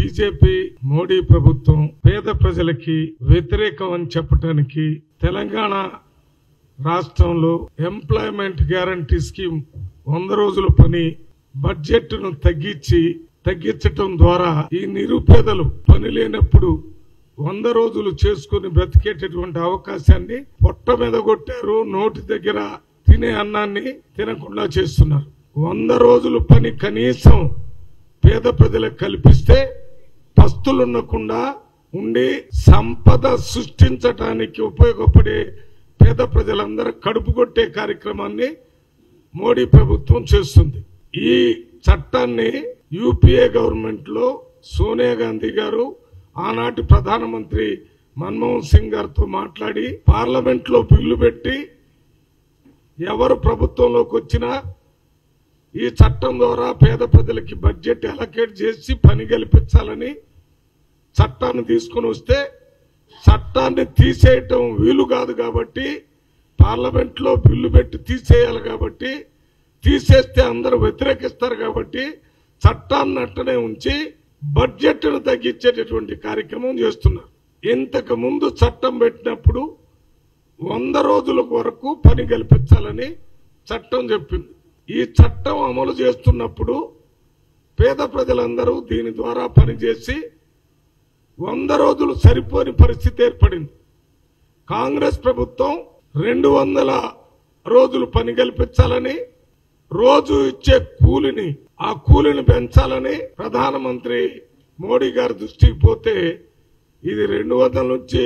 BJP Modi ప్రభుత్వం పేద ప్రజలకి వ్యతిరేకం అని చెప్పడానికి తెలంగాణ రాష్ట్రంలో ఎంప్లాయ్మెంట్ గ్యారంటీ స్కీమ్ 100 రోజుల పని బడ్జెట్ ను తగ్గించటం ద్వారా ఈ నిరుపేదలు పని లేనప్పుడు 100 రోజులు చేసుకుని బ్రతికేటటువంటి అవకాశాన్ని పొట్ట మీద కొట్టారు. నోటి దగ్గర తినే అన్నాన్ని తినకుండా చేస్తున్నారు. 100 రోజులు పని కనీసం పేద ప్రజలకు కల్పిస్తే పస్తులున్నకుండా ఉండి సంపద సృష్టించడానికి ఉపయోగపడే పేద ప్రజలందరూ కడుపు కొట్టే కార్యక్రమాన్ని మోడీ ప్రభుత్వం చేస్తుంది. ఈ చట్టాన్ని యూపీఏ గవర్నమెంట్ లో సోనియా గాంధీ గారు ఆనాటి ప్రధానమంత్రి మన్మోహన్ సింగ్ గారితో మాట్లాడి పార్లమెంట్ లో బిల్లు పెట్టి ఎవరు ప్రభుత్వంలోకి వచ్చినా ఈ చట్టం ద్వారా పేద ప్రజలకి బడ్జెట్ అలొకేట్ చేసి పని కల్పించాలని చట్టాన్ని తీసుకుని వస్తే చట్టాన్ని తీసేయటం వీలు కాదు కాబట్టి పార్లమెంట్ లో బిల్లు పెట్టి తీసేయాలి కాబట్టి తీసేస్తే అందరూ వ్యతిరేకిస్తారు కాబట్టి చట్టాన్ని అట్టనే ఉంచి బడ్జెట్ ను తగ్గించేటటువంటి కార్యక్రమం చేస్తున్నారు. ఇంతకు ముందు చట్టం పెట్టినప్పుడు 100 రోజుల వరకు పని కల్పించాలని చట్టం చెప్పింది. ఈ చట్టం అమలు చేస్తున్నప్పుడు పేద ప్రజలందరూ దీని ద్వారా పనిచేసి 100 రోజులు సరిపోని పరిస్థితి ఏర్పడింది. కాంగ్రెస్ ప్రభుత్వం 200 రోజులు పని కల్పించాలని రోజు ఇచ్చే కూలిని ఆ కూలిని పెంచాలని ప్రధానమంత్రి మోడీ గారి దృష్టికి పోతే ఇది 200 నుంచి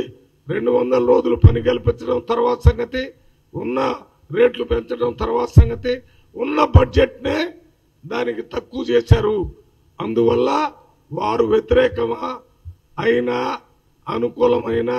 200 రోజులు పని కల్పించడం తర్వాత సంగతి, ఉన్న రేట్లు పెంచడం తర్వాత సంగతి, ఉన్న బడ్జెట్ నే దానికి తక్కువ చేశారు. అందువల్ల వారు వ్యతిరేకమా అయినా అనుకూలమైన